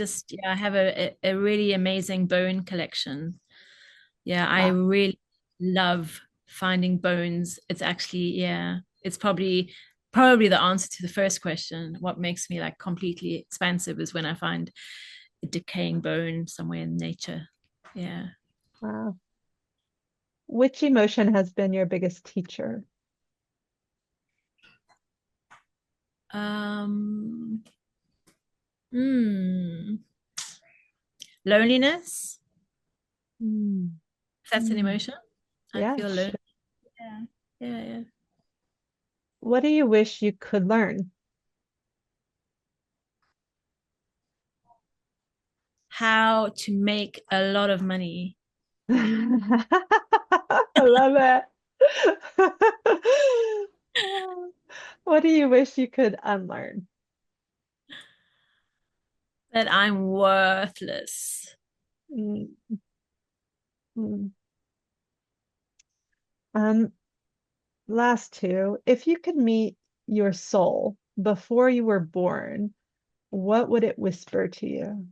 have a really amazing bone collection. Yeah, I Wow. really love finding bones. It's actually, yeah, it's probably the answer to the first question. What makes me like completely expansive is when I find a decaying bone somewhere in nature. Yeah. Wow. Which emotion has been your biggest teacher? Um, hmm. Loneliness, Mm. if that's an Mm. emotion. I Yeah. feel lonely. Yeah. Yeah, yeah. What do you wish you could learn? How to make a lot of money. I love it. What do you wish you could unlearn? That I'm worthless. Mm, mm. Um, Last two. If you could meet your soul before you were born, what would it whisper to you?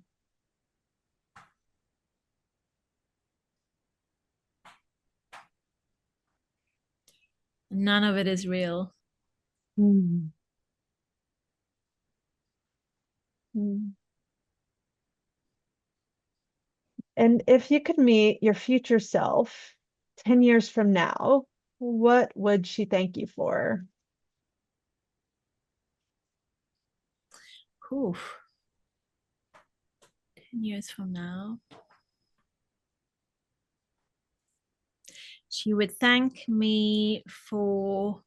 None of it is real. Mm, mm. And if you could meet your future self, 10 years from now, what would she thank you for? Cool. 10 years from now, she would thank me for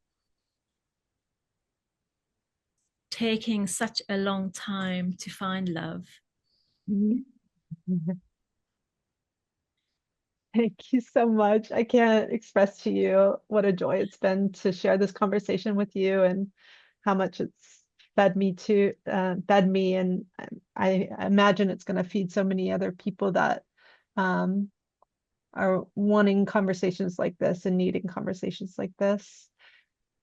taking such a long time to find love. Mhm. Thank you so much. I can't express to you what a joy it's been to share this conversation with you and how much it's fed me, and I imagine it's going to feed so many other people that um, are wanting conversations like this and needing conversations like this.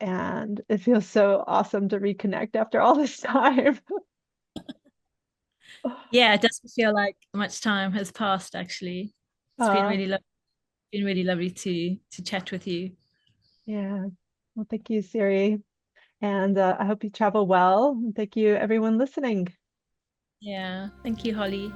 And it feels so awesome to reconnect after all this time. Yeah, it doesn't feel like much time has passed actually. It's Uh, been really lovely to chat with you. yeah. Well, thank you, Siri. And I hope you travel well. And thank you, everyone listening. Yeah, thank you, Holly.